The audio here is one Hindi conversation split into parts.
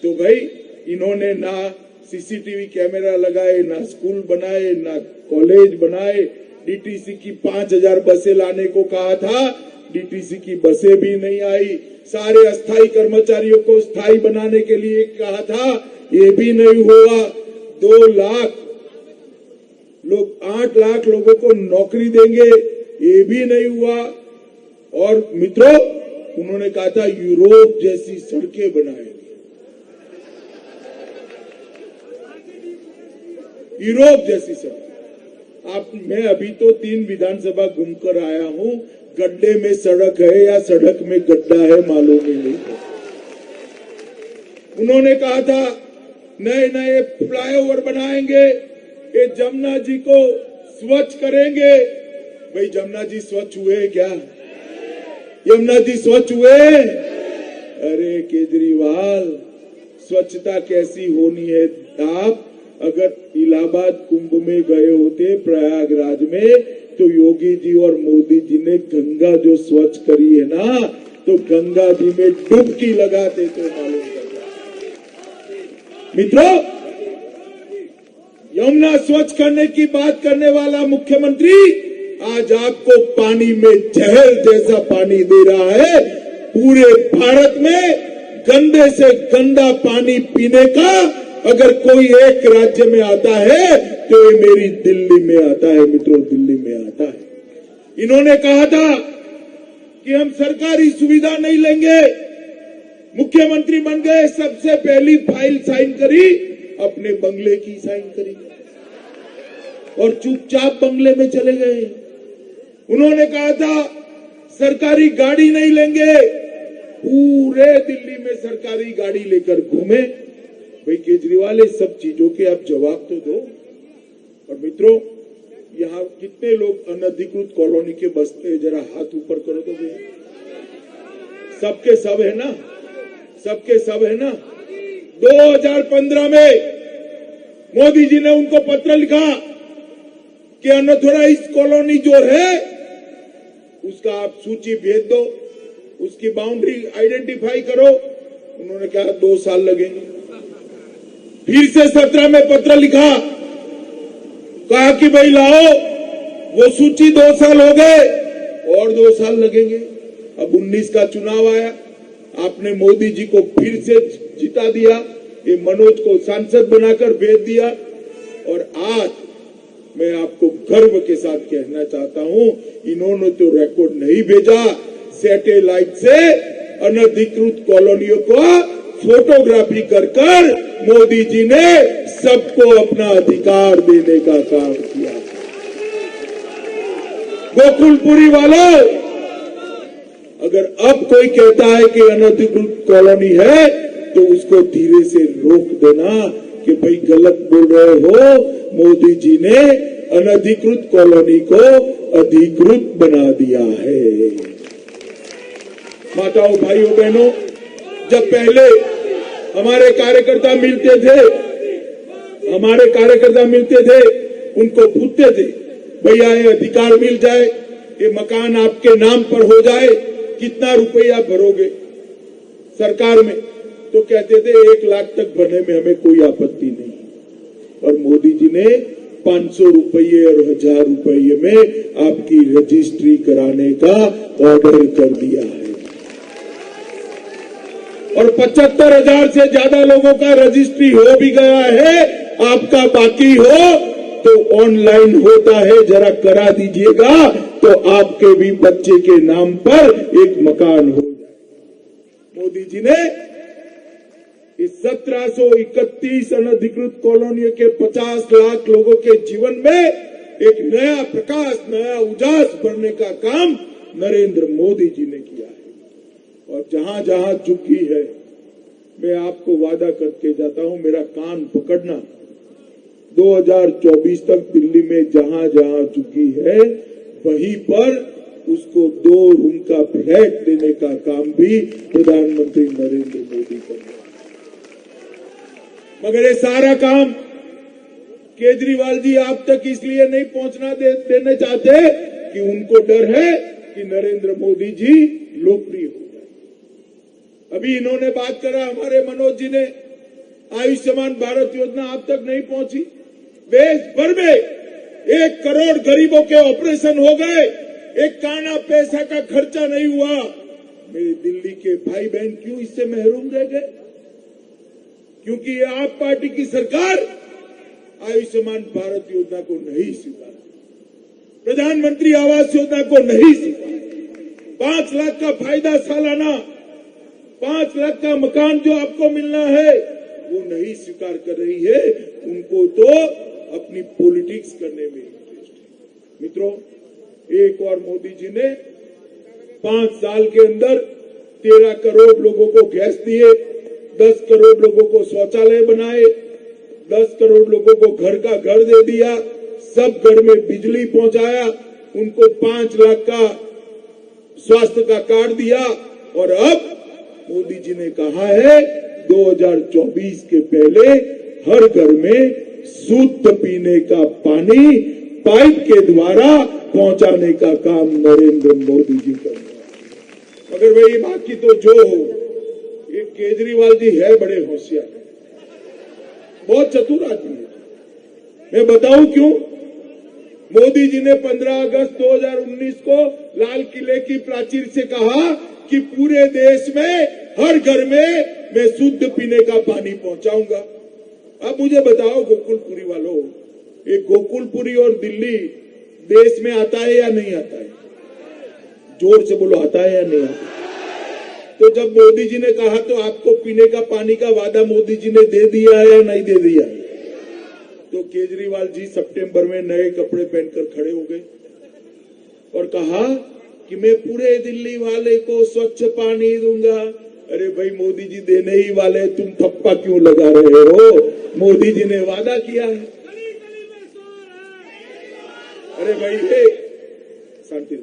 तो भाई इन्होंने ना सीसीटीवी कैमरा लगाए, ना स्कूल बनाए, ना कॉलेज बनाए। डीटीसी की 5000 बसें लाने को कहा था, डीटीसी की बसें भी नहीं आई। सारे अस्थायी कर्मचारियों को स्थायी बनाने के लिए कहा था, ये भी नहीं हुआ। 2 लाख लोग 8 लाख लोगों को नौकरी देंगे, ये भी नहीं हुआ। और मित्रों, उन्होंने कहा था यूरोप जैसी सड़कें बनाएंगे, यूरोप जैसी सड़क। मैं अभी तो 3 विधानसभा घूमकर आया हूं, गड्ढे में सड़क है या सड़क में गड्ढा है मालूम ही नहीं। उन्होंने कहा था नए नए फ्लाईओवर बनाएंगे, ये जमुना जी को स्वच्छ करेंगे। भाई जमुना जी स्वच्छ हुए क्या? यमुना जी स्वच्छ हुए? अरे केजरीवाल, स्वच्छता कैसी होनी है? आप अगर इलाहाबाद कुंभ में गए होते, प्रयागराज में, तो योगी जी और मोदी जी ने गंगा जो स्वच्छ करी है ना, तो गंगा जी में डुबकी लगाते तो मालूम करता। मित्रों, यमुना स्वच्छ करने की बात करने वाला मुख्यमंत्री आज आपको पानी में जहर जैसा पानी दे रहा है। पूरे भारत में गंदे से गंदा पानी पीने का अगर कोई एक राज्य में आता है तो ये मेरी दिल्ली में आता है। मित्रों, दिल्ली में आता है। इन्होंने कहा था कि हम सरकारी सुविधा नहीं लेंगे। मुख्यमंत्री बन गए, सबसे पहली फाइल साइन करी, अपने बंगले की साइन करी और चुपचाप बंगले में चले गए। उन्होंने कहा था सरकारी गाड़ी नहीं लेंगे, पूरे दिल्ली में सरकारी गाड़ी लेकर घूमे। भाई केजरीवाल, इस सब चीजों के आप जवाब तो दो। और मित्रों, यहाँ कितने लोग अनधिकृत कॉलोनी के बसते हैं? जरा हाथ ऊपर करो तो भैया। सबके सब है ना? सबके सब है ना? 2015 में मोदी जी ने उनको पत्र लिखा कि अनऑथराइज्ड कॉलोनी जो है उसका आप सूची भेज दो, उसकी बाउंड्री आइडेंटिफाई करो। उन्होंने कहा 2 साल लगेंगे। फिर से 17 में पत्र लिखा, कहा कि भाई लाओ वो सूची, 2 साल हो गए और 2 साल लगेंगे। अब 19 का चुनाव आया, आपने मोदी जी को फिर से जिता दिया, ये मनोज को सांसद बनाकर भेज दिया। और आज मैं आपको गर्व के साथ कहना चाहता हूं, इन्होंने तो रिकॉर्ड नहीं भेजा, सैटेलाइट से अनधिकृत कॉलोनियों को फोटोग्राफी कर मोदी जी ने सबको अपना अधिकार देने का काम किया। गोकुलपुरी वालों, अगर अब कोई कहता है कि अनधिकृत कॉलोनी है तो उसको धीरे से रोक देना कि भाई गलत बोल रहे हो। मोदी जी ने अनधिकृत कॉलोनी को अधिकृत बना दिया है। माताओं, भाइयों, बहनों, जब पहले हमारे कार्यकर्ता मिलते थे, उनको पूछते थे भैया ये अधिकार मिल जाए, ये मकान आपके नाम पर हो जाए, कितना रुपया भरोगे सरकार में? तो कहते थे 1 लाख तक भरने में हमें कोई आपत्ति नहीं। और मोदी जी ने 500 रुपये और 1000 रुपये में आपकी रजिस्ट्री कराने का ऑर्डर कर दिया है। और 75,000 से ज्यादा लोगों का रजिस्ट्री हो भी गया है। आपका बाकी हो तो ऑनलाइन होता है, जरा करा दीजिएगा तो आपके भी बच्चे के नाम पर एक मकान हो जाए। मोदी जी ने इस 1731 अनधिकृत कॉलोनियों के 50 लाख लोगों के जीवन में एक नया प्रकाश, नया उजास भरने का काम नरेंद्र मोदी जी ने किया है। और जहां जहां झुकी है, मैं आपको वादा करके जाता हूं, मेरा कान पकड़ना, 2024 तक दिल्ली में जहां जहां झुकी है वहीं पर उसको 2 रूम का फ्लैट देने का काम भी प्रधानमंत्री नरेंद्र मोदी कर रहे हैं। मगर ये सारा काम केजरीवाल जी आप तक इसलिए नहीं पहुंचना देने चाहते कि उनको डर है कि नरेंद्र मोदी जी लोकप्रिय हो जाए। अभी इन्होंने बात करा, हमारे मनोज जी ने आयुष्मान भारत योजना आप तक नहीं पहुंची। देश भर में 1 करोड़ गरीबों के ऑपरेशन हो गए, एक काना पैसा का खर्चा नहीं हुआ। मेरे दिल्ली के भाई बहन क्यों इससे महरूम रह गए? क्योंकि ये आप पार्टी की सरकार आयुष्मान भारत योजना को नहीं स्वीकार, प्रधानमंत्री आवास योजना को नहीं स्वीकार, 5 लाख का फायदा सालाना, 5 लाख का मकान जो आपको मिलना है वो नहीं स्वीकार कर रही है। उनको तो अपनी पॉलिटिक्स करने में इंटरेस्ट है। मित्रों, एक और मोदी जी ने 5 साल के अंदर 13 करोड़ लोगों को गैस दिए, 10 करोड़ लोगों को शौचालय बनाए, 10 करोड़ लोगों को घर का घर दे दिया, सब घर में बिजली पहुंचाया, उनको 5 लाख का स्वास्थ्य का कार्ड दिया। और अब मोदी जी ने कहा है 2024 के पहले हर घर में शुद्ध पीने का पानी पाइप के द्वारा पहुंचाने का काम नरेंद्र मोदी जी कर रहे हैं। मगर भाई बाकी तो जो हो, ये केजरीवाल जी है बड़े होशियार, बहुत चतुर आदमी है। मैं बताऊं क्यों? मोदी जी ने 15 अगस्त 2019 को लाल किले की प्राचीर से कहा कि पूरे देश में हर घर में मैं शुद्ध पीने का पानी पहुंचाऊंगा। अब मुझे बताओ गोकुलपुरी वालों, ये गोकुलपुरी और दिल्ली देश में आता है या नहीं आता है? जोर से बोलो, आता है या नहीं आता? तो जब मोदी जी ने कहा तो आपको पीने का पानी का वादा मोदी जी ने दे दिया है या नहीं दे दिया? तो केजरीवाल जी सितंबर में नए कपड़े पहनकर खड़े हो गए और कहा कि मैं पूरे दिल्ली वाले को स्वच्छ पानी दूंगा। अरे भाई मोदी जी देने ही वाले, तुम ठप्पा क्यों लगा रहे हो? मोदी जी ने वादा किया है। अरे भाई शांति।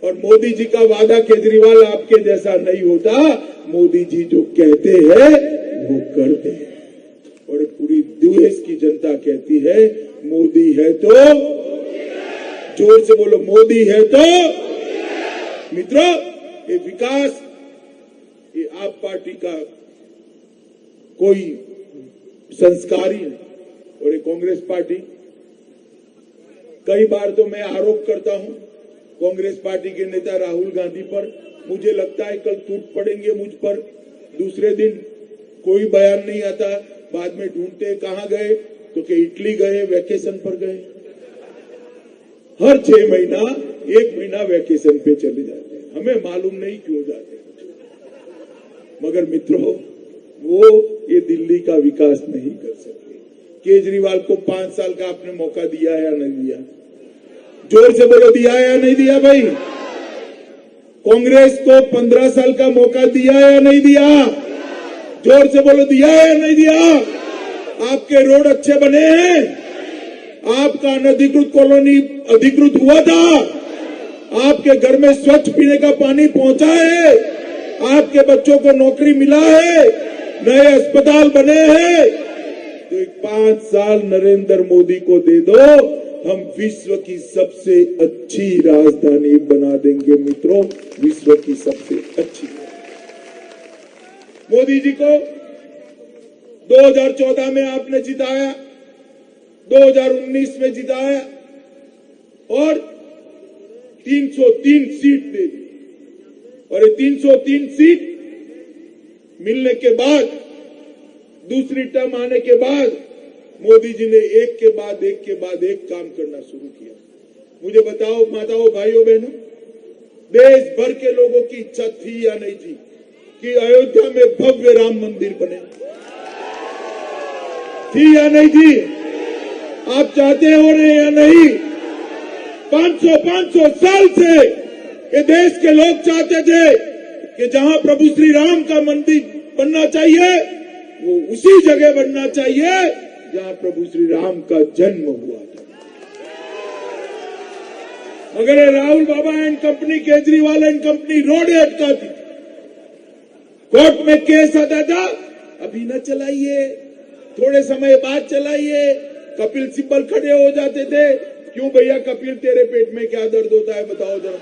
और मोदी जी का वादा केजरीवाल आपके जैसा नहीं होता। मोदी जी जो कहते हैं वो करते हैं। और पूरी देश की जनता कहती है मोदी है तो, जोर से बोलो, मोदी है तो। मित्रों, ये विकास ये आप पार्टी का कोई संस्कार ही नहीं। और ये कांग्रेस पार्टी, कई बार तो मैं आरोप करता हूं कांग्रेस पार्टी के नेता राहुल गांधी पर, मुझे लगता है कल टूट पड़ेंगे मुझ पर। दूसरे दिन कोई बयान नहीं आता, बाद में ढूंढते कहां गए तो कि इटली गए, वैकेशन पर गए। हर 6 महीना 1 महीना वैकेशन पे चले जाते हैं, हमें मालूम नहीं क्यों जाते। मगर मित्रों, वो ये दिल्ली का विकास नहीं कर सकते। केजरीवाल को 5 साल का आपने मौका दिया है या नहीं दिया? जोर से बोलो, दिया है या नहीं दिया भाई? कांग्रेस को 15 साल का मौका दिया है या नहीं दिया? जोर से बोलो, दिया है या नहीं दिया? आपके रोड अच्छे बने हैं, आपका अनधिकृत कॉलोनी अधिकृत हुआ था, आपके घर में स्वच्छ पीने का पानी पहुंचा है, आपके बच्चों को नौकरी मिला है, नए अस्पताल बने हैं। तो 5 साल नरेंद्र मोदी को दे दो, हम विश्व की सबसे अच्छी राजधानी बना देंगे। मित्रों, विश्व की सबसे अच्छी। मोदी जी को 2014 में आपने जिताया, 2019 में जिताया और 303 सीट दे दी। और ये 303 सीट मिलने के बाद, दूसरी टर्म आने के बाद मोदी जी ने एक के बाद एक काम करना शुरू किया। मुझे बताओ माताओं, भाइयों, बहनों, देश भर के लोगों की इच्छा थी या नहीं थी कि अयोध्या में भव्य राम मंदिर बने? थी या नहीं थी? आप चाहते हो रहे या नहीं? 500 साल से ये देश के लोग चाहते थे कि जहां प्रभु श्री राम का मंदिर बनना चाहिए वो उसी जगह बनना चाहिए जहां प्रभु श्री राम का जन्म हुआ था। मगर Rahul Baba and company, Kejriwal and company road अटकाती, कोर्ट में केस आता था, अभी न चलाइए, थोड़े समय बाद चलाइए। कपिल सिब्बल खड़े हो जाते थे, क्यों भैया कपिल, तेरे पेट में क्या दर्द होता है बताओ जरा।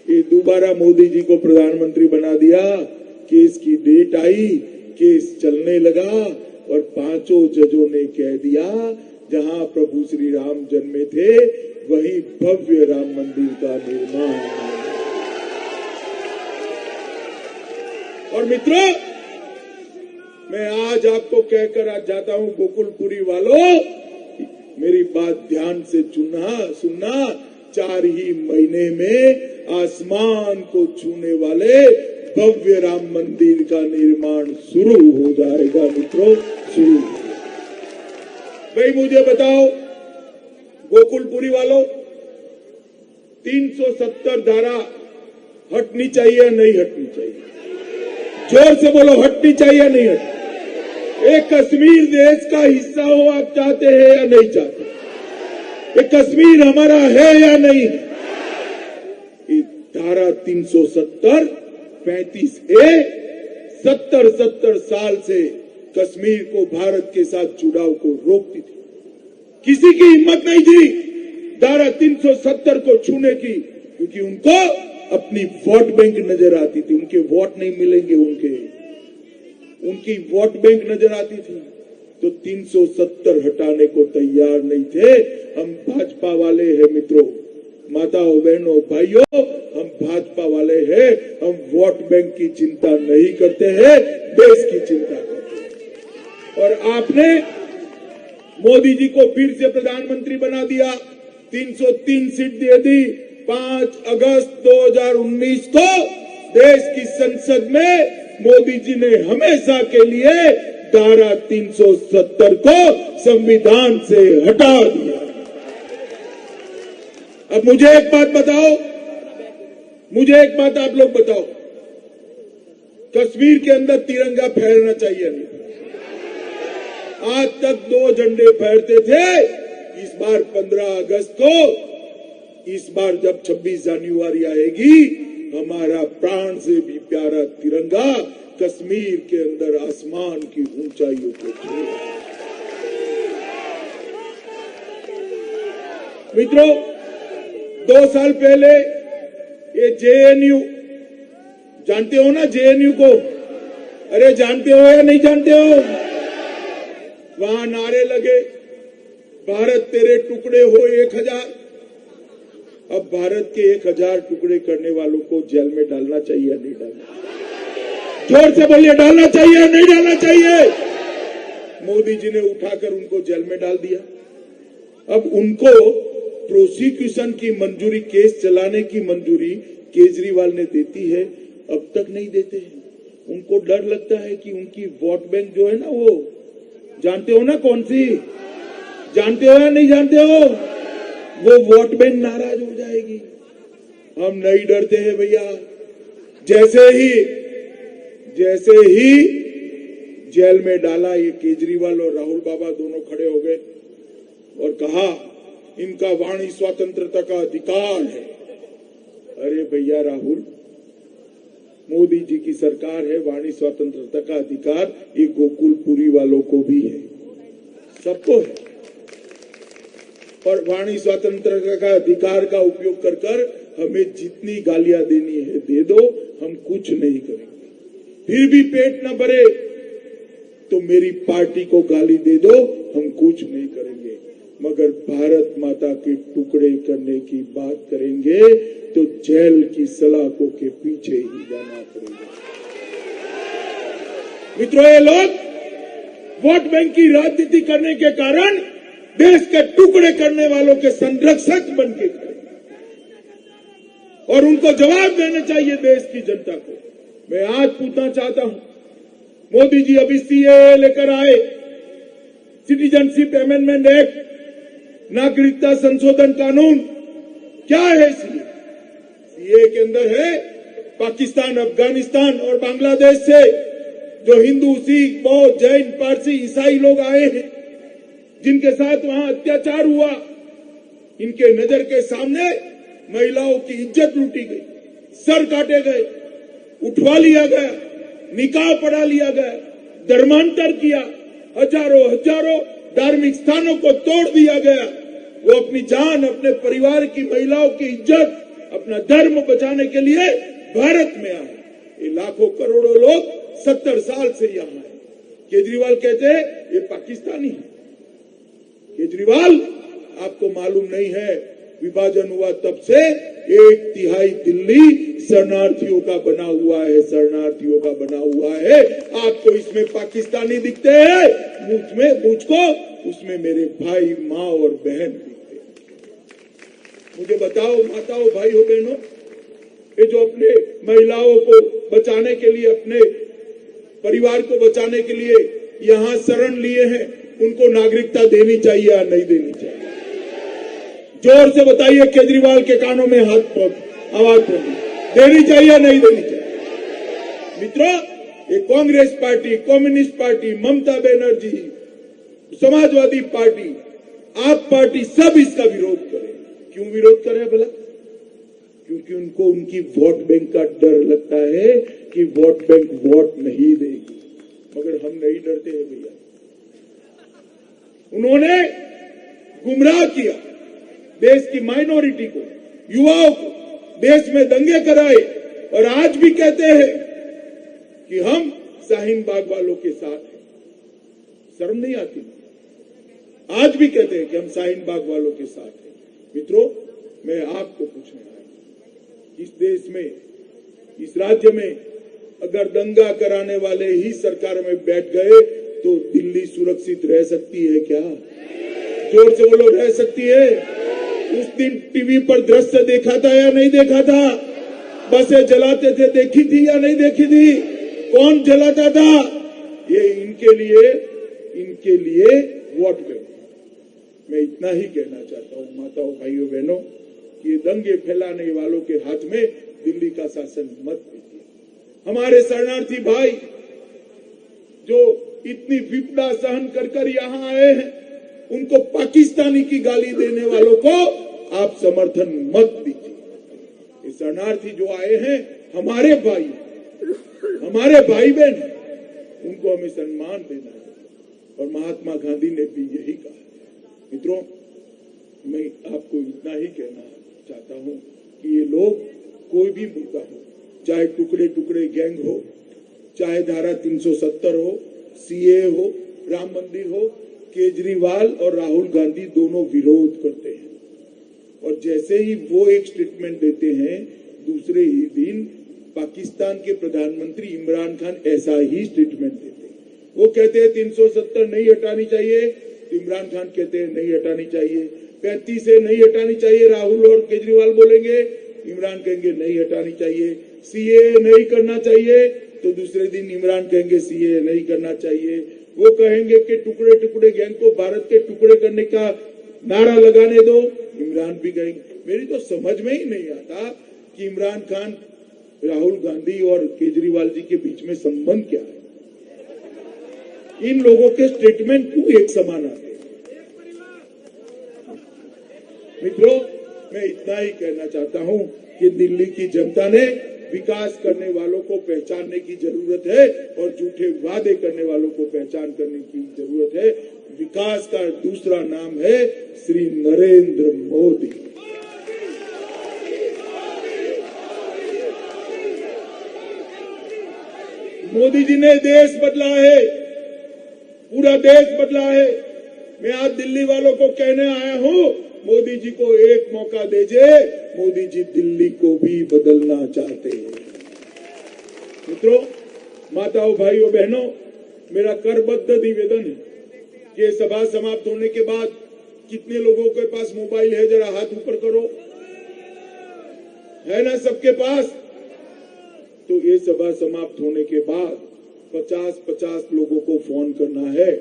ये दोबारा मोदी जी को प्रधानमंत्री बना दिया, केस की डेट आई, केस चलने लगा और 5 जजों ने कह दिया जहां प्रभु श्री राम जन्मे थे वहीं भव्य राम मंदिर का निर्माण। और मित्रों, मैं आज आपको कहकर आज जाता हूं, गोकुलपुरी वालों, मेरी बात ध्यान से सुनना। 4 ही महीने में आसमान को छूने वाले भव्य राम मंदिर का निर्माण शुरू हो जाएगा मित्रों, शुरू। भाई मुझे बताओ गोकुलपुरी वालों, 370 धारा हटनी चाहिए या नहीं हटनी चाहिए? जोर से बोलो, हटनी चाहिए या नहीं हटनी? एक कश्मीर देश का हिस्सा हो आप चाहते हैं या नहीं चाहते? ये कश्मीर हमारा है या नहीं? धारा 370 35A 70 साल से कश्मीर को भारत के साथ जुड़ाव को रोकती थी। किसी की हिम्मत नहीं थी धारा 370 को छूने की, क्योंकि उनको अपनी वोट बैंक नजर आती थी। उनके वोट नहीं मिलेंगे, उनकी वोट बैंक नजर आती थी, तो 370 हटाने को तैयार नहीं थे। हम भाजपा वाले हैं मित्रों, माताओं बहनों भाइयों, हम भाजपा वाले हैं। हम वोट बैंक की चिंता नहीं करते हैं, देश की चिंता करते हैं। और आपने मोदी जी को फिर से प्रधानमंत्री बना दिया, 303 सीट दे दी। 5 अगस्त 2019 को देश की संसद में मोदी जी ने हमेशा के लिए धारा 370 को संविधान से हटा दिया। अब मुझे एक बात बताओ, मुझे एक बात आप लोग बताओ, कश्मीर के अंदर तिरंगा फहरना चाहिए नहीं? आज तक 2 झंडे फहरते थे। इस बार 15 अगस्त को, इस बार जब 26 जनवरी आएगी, हमारा प्राण से भी प्यारा तिरंगा कश्मीर के अंदर आसमान की ऊंचाइयों को छूएगा। मित्रों, 2 साल पहले ये JNU, जानते हो ना JNU को? अरे जानते हो या नहीं जानते हो? वहां नारे लगे, भारत तेरे टुकड़े हो 1000। अब भारत के 1000 टुकड़े करने वालों को जेल में डालना चाहिए या नहीं डालना? जोर से बोलिए, डालना चाहिए या नहीं डालना चाहिए? मोदी जी ने उठाकर उनको जेल में डाल दिया। अब उनको प्रोसिक्यूशन की मंजूरी, केस चलाने की मंजूरी केजरीवाल ने देती है, अब तक नहीं देते हैं। उनको डर लगता है कि उनकी वोट बैंक जो है ना, वो जानते हो ना कौन सी, जानते हो या नहीं जानते हो? वो वोट बैंक नाराज हो जाएगी। हम नहीं डरते हैं भैया। जैसे ही जेल में डाला, ये केजरीवाल और राहुल बाबा दोनों खड़े हो गए और कहा इनका वाणी स्वतंत्रता का अधिकार है। अरे भैया राहुल, मोदी जी की सरकार है, वाणी स्वतंत्रता का अधिकार ये गोकुलपुरी वालों को भी है, सबको है। और वाणी स्वतंत्रता का अधिकार का उपयोग कर हमें जितनी गालियां देनी है दे दो, हम कुछ नहीं करेंगे। फिर भी पेट न भरे तो मेरी पार्टी को गाली दे दो, हम कुछ नहीं करेंगे। मगर भारत माता के टुकड़े करने की बात करेंगे तो जेल की सलाखों के पीछे ही जाना पड़ेगा। मित्रों, ये लोग वोट बैंक की राजनीति करने के कारण देश के टुकड़े करने वालों के संरक्षक बन के खड़े, और उनको जवाब देना चाहिए देश की जनता को। मैं आज पूछना चाहता हूं, मोदी जी अभी CAA लेकर आए, सिटीजनशिप अमेंडमेंट एक्ट, नागरिकता संशोधन कानून। क्या है CAA के अंदर है पाकिस्तान, अफगानिस्तान और बांग्लादेश से जो हिंदू, सिख, बौद्ध, जैन, पारसी, ईसाई लोग आए हैं, जिनके साथ वहां अत्याचार हुआ, इनके नजर के सामने महिलाओं की इज्जत लूटी गई, सर काटे गए, उठवा लिया गया, निकाह पढ़ा लिया गया, धर्मांतर किया, हजारों धार्मिक स्थानों को तोड़ दिया गया। वो अपनी जान, अपने परिवार की महिलाओं की इज्जत, अपना धर्म बचाने के लिए भारत में आए। ये लाखों करोड़ों लोग 70 साल से यहाँ है। केजरीवाल कहते हैं ये पाकिस्तानी है। केजरीवाल, आपको मालूम नहीं है, विभाजन हुआ तब से 1/3 दिल्ली शरणार्थियों का बना हुआ है, शरणार्थियों का बना हुआ है। आपको इसमें पाकिस्तानी दिखते हैं, मुझको उसमें मेरे भाई, माँ और बहन दिखते हैं। मुझे बताओ माताओं, भाइयों, बहनों, ये जो अपने महिलाओं को बचाने के लिए, अपने परिवार को बचाने के लिए यहाँ शरण लिए हैं, उनको नागरिकता देनी चाहिए या नहीं देनी चाहिए? जोर से बताइए, केजरीवाल के कानों में हाथ आवाज पड़ी, देनी चाहिए नहीं देनी चाहिए? मित्रों, ये Congress party, communist party, Mamata Banerjee, Samajwadi party, आप पार्टी, सब इसका विरोध करें। क्यों विरोध करें भला? क्योंकि उनको उनकी वोट बैंक का डर लगता है कि वोट बैंक वोट नहीं देगी। मगर हम नहीं डरते हैं भैया। उन्होंने गुमराह किया देश की माइनॉरिटी को, युवाओं को, देश में दंगे कराए और आज भी कहते हैं कि हम शाहीन बाग वालों के साथ हैं। शर्म नहीं आती? आज भी कहते हैं कि हम शाहीन बाग वालों के साथ हैं। मित्रों, मैं आपको पूछने आया, इस देश में, इस राज्य में अगर दंगा कराने वाले ही सरकार में बैठ गए तो दिल्ली सुरक्षित रह सकती है क्या? जोर से बोलो, रह सकती है? उस दिन टीवी पर दृश्य देखा था या नहीं देखा था? बसें जलाते थे, देखी थी या नहीं देखी थी? कौन जलाता था? ये इनके लिए वोट बैंक। मैं इतना ही कहना चाहता हूं माताओं, भाइयों, बहनों, कि ये दंगे फैलाने वालों के हाथ में दिल्ली का शासन मत दीजिए। हमारे शरणार्थी भाई जो इतनी विपदा सहन कर यहाँ आए हैं, उनको पाकिस्तानी की गाली देने वालों को आप समर्थन मत दीजिए। ये शरणार्थी जो आए हैं हमारे भाई, हमारे भाई बहन, उनको हमें सम्मान देना है। और महात्मा गांधी ने भी यही कहा। मित्रों, मैं आपको इतना ही कहना चाहता हूं कि ये लोग, कोई भी मुद्दा हो, चाहे टुकड़े टुकड़े गैंग हो, चाहे धारा 370 हो, सीए हो, राम मंदिर हो, केजरीवाल और राहुल गांधी दोनों विरोध करते हैं। और जैसे ही वो एक स्टेटमेंट देते हैं, दूसरे ही दिन पाकिस्तान के प्रधानमंत्री इमरान खान ऐसा ही स्टेटमेंट देते हैं। वो कहते हैं 370 नहीं हटानी चाहिए, तो इमरान खान कहते हैं नहीं हटानी चाहिए। 35 से नहीं हटानी चाहिए, राहुल और केजरीवाल बोलेंगे, इमरान कहेंगे नहीं हटानी चाहिए। सीए नहीं करना चाहिए, तो दूसरे दिन इमरान कहेंगे सीए नहीं करना चाहिए। वो कहेंगे कि टुकड़े टुकड़े गैंग को भारत के टुकड़े करने का नारा लगाने दो, इमरान भी कहेंगे। मेरी तो समझ में ही नहीं आता कि इमरान खान, राहुल गांधी और केजरीवाल जी के बीच में संबंध क्या है। इन लोगों के स्टेटमेंट क्यों एक समान आते हैं? मित्रों, मैं इतना ही कहना चाहता हूं कि दिल्ली की जनता ने विकास करने वालों को पहचानने की जरूरत है और झूठे वादे करने वालों को पहचान करने की जरूरत है। विकास का दूसरा नाम है श्री नरेंद्र मोदी। मोदी जी ने देश बदला है, पूरा देश बदला है। मैं आज दिल्ली वालों को कहने आया हूं, मोदी जी को एक मौका दीजिए। मोदी जी दिल्ली को भी बदलना चाहते हैं। मित्रों, माताओं, भाइयों, बहनों, मेरा करबद्ध निवेदन है कि सभा समाप्त होने के बाद कितने लोगों के पास मोबाइल है, जरा हाथ ऊपर करो। है ना सबके पास? तो ये सभा समाप्त होने के बाद 50-50 लोगों को फोन करना है।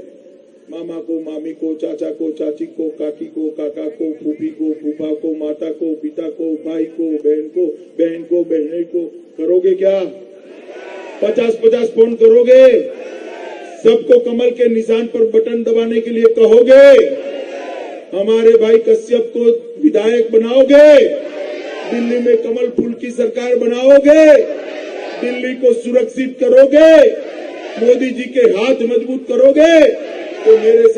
मामा को, मामी को, चाचा को, चाची को, काकी को, काका को, फूफी को, फूफा को, माता को, पिता को, भाई को, बहन को, बहन को, बहन को। करोगे क्या? 50-50 फोन करोगे? सबको कमल के निशान पर बटन दबाने के लिए कहोगे? हमारे भाई कश्यप को विधायक बनाओगे? दिल्ली में कमल फूल की सरकार बनाओगे? दिल्ली को सुरक्षित करोगे? मोदी जी के हाथ मजबूत करोगे? तो मेरे साथ